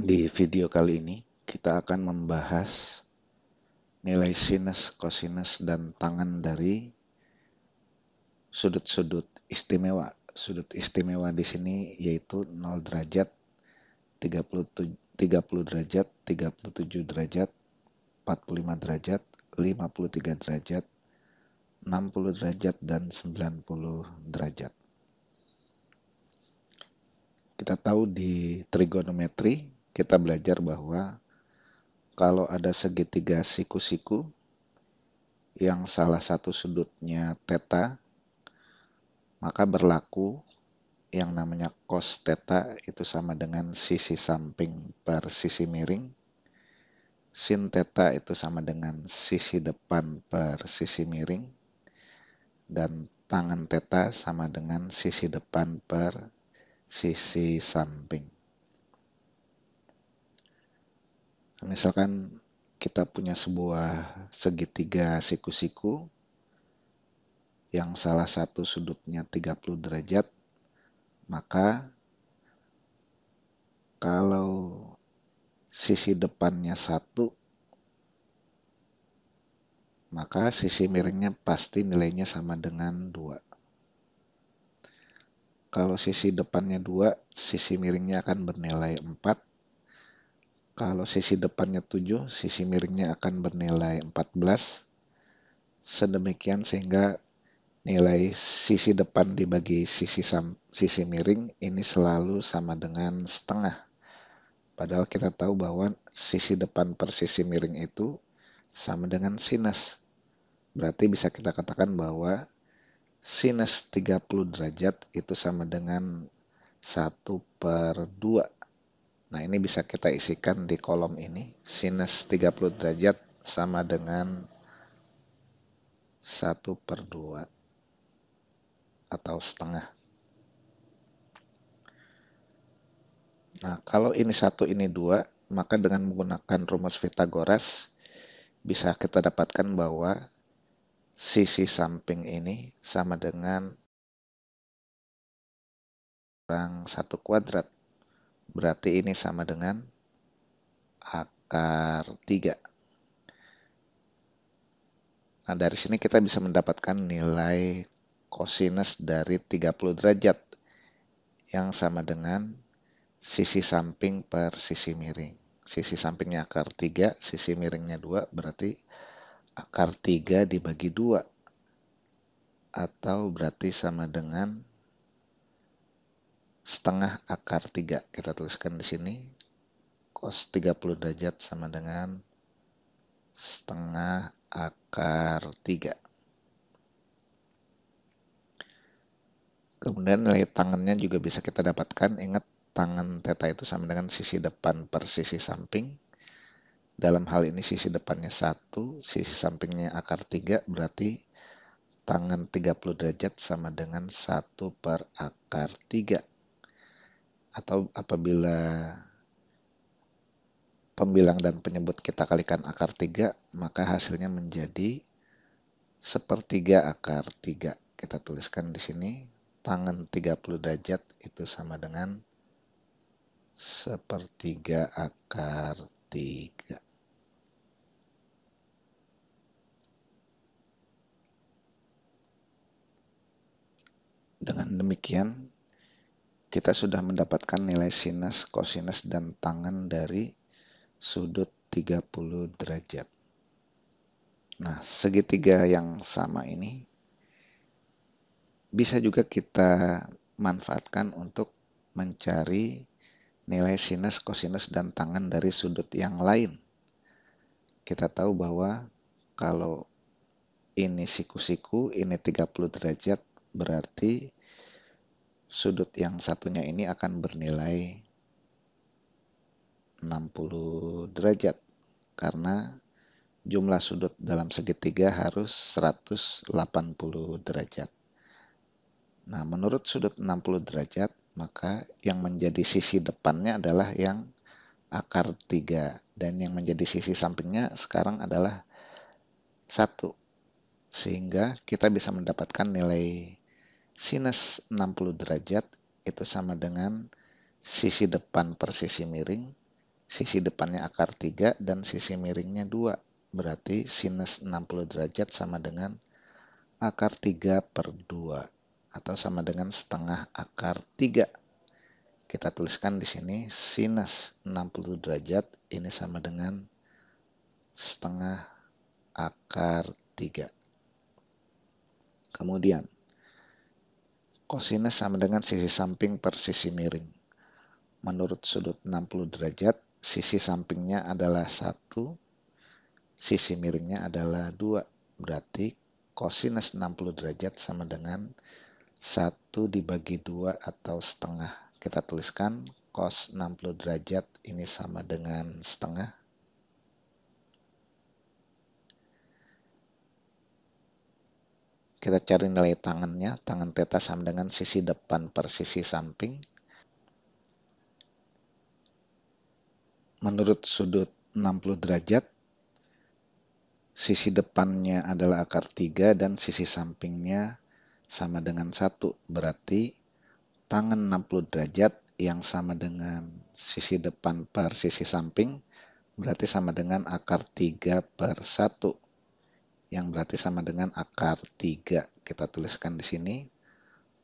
Di video kali ini kita akan membahas nilai sinus, kosinus, dan tangen dari sudut-sudut istimewa. Sudut istimewa di sini yaitu 0 derajat, 30 derajat, 37 derajat, 45 derajat, 53 derajat, 60 derajat, dan 90 derajat. Kita tahu di trigonometri kita belajar bahwa kalau ada segitiga siku-siku yang salah satu sudutnya theta, maka berlaku yang namanya cos theta itu sama dengan sisi samping per sisi miring. Sin theta itu sama dengan sisi depan per sisi miring. Dan tangen theta sama dengan sisi depan per sisi samping. Misalkan kita punya sebuah segitiga siku-siku yang salah satu sudutnya 30 derajat, maka kalau sisi depannya 1, maka sisi miringnya pasti nilainya sama dengan 2. Kalau sisi depannya 2, sisi miringnya akan bernilai 4. Kalau sisi depannya 7, sisi miringnya akan bernilai 14. Sedemikian sehingga nilai sisi depan dibagi sisi miring ini selalu sama dengan setengah. Padahal kita tahu bahwa sisi depan per sisi miring itu sama dengan sinus. Berarti bisa kita katakan bahwa sinus 30 derajat itu sama dengan 1/2. Nah, ini bisa kita isikan di kolom ini. Sinus 30 derajat sama dengan 1/2 atau setengah. Nah, kalau ini 1, ini 2, maka dengan menggunakan rumus Pythagoras bisa kita dapatkan bahwa sisi samping ini sama dengan kurang 1 kuadrat. Berarti ini sama dengan akar 3. Nah, dari sini kita bisa mendapatkan nilai kosinus dari 30 derajat yang sama dengan sisi samping per sisi miring. Sisi sampingnya akar 3, sisi miringnya 2, berarti akar 3 dibagi 2. Atau berarti sama dengan setengah akar 3. Kita tuliskan di sini. Cos 30 derajat sama dengan setengah akar 3. Kemudian nilai tangennya juga bisa kita dapatkan. Ingat, tangen theta itu sama dengan sisi depan per sisi samping. Dalam hal ini sisi depannya 1, sisi sampingnya akar 3, berarti tangen 30 derajat sama dengan 1 per akar 3. Atau apabila pembilang dan penyebut kita kalikan akar 3, maka hasilnya menjadi 1/3 akar 3. Kita tuliskan di sini, tangen 30 derajat itu sama dengan 1/3 akar 3. Dengan demikian, kita sudah mendapatkan nilai sinus, kosinus, dan tangen dari sudut 30 derajat. Nah, segitiga yang sama ini bisa juga kita manfaatkan untuk mencari nilai sinus, kosinus, dan tangen dari sudut yang lain. Kita tahu bahwa kalau ini siku-siku, ini 30 derajat, berarti sudut yang satunya ini akan bernilai 60 derajat. Karena jumlah sudut dalam segitiga harus 180 derajat. Nah, menurut sudut 60 derajat, maka yang menjadi sisi depannya adalah yang akar 3. Dan yang menjadi sisi sampingnya sekarang adalah 1. Sehingga kita bisa mendapatkan nilai sinus 60 derajat itu sama dengan sisi depan per sisi miring sisi depannya akar 3 dan sisi miringnya 2. Berarti sinus 60 derajat sama dengan akar 3 per 2 atau sama dengan setengah akar 3. Kita tuliskan di sini sinus 60 derajat ini sama dengan setengah akar 3. Kemudian kosinus sama dengan sisi samping per sisi miring. Menurut sudut 60 derajat, sisi sampingnya adalah 1, sisi miringnya adalah 2. Berarti kosinus 60 derajat sama dengan 1 dibagi 2 atau setengah. Kita tuliskan cos 60 derajat ini sama dengan setengah. Kita cari nilai tangannya. Tangan theta sama dengan sisi depan per sisi samping. Menurut sudut 60 derajat, sisi depannya adalah akar 3 dan sisi sampingnya sama dengan 1. Berarti tangan 60 derajat yang sama dengan sisi depan per sisi samping berarti sama dengan akar 3 per 1. Yang berarti sama dengan akar 3. Kita tuliskan di sini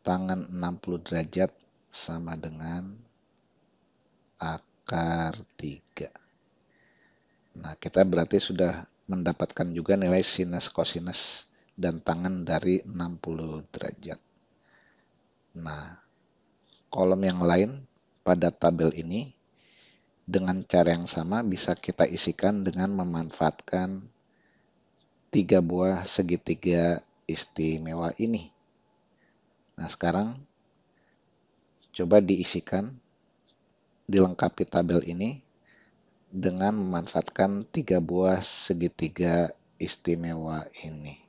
tangan 60 derajat sama dengan akar 3. Nah, kita berarti sudah mendapatkan juga nilai sinus, kosinus, dan tangan dari 60 derajat. Nah, kolom yang lain pada tabel ini dengan cara yang sama bisa kita isikan dengan memanfaatkan 3 buah segitiga istimewa ini. Nah, sekarang coba diisikan, dilengkapi tabel ini dengan memanfaatkan 3 buah segitiga istimewa ini.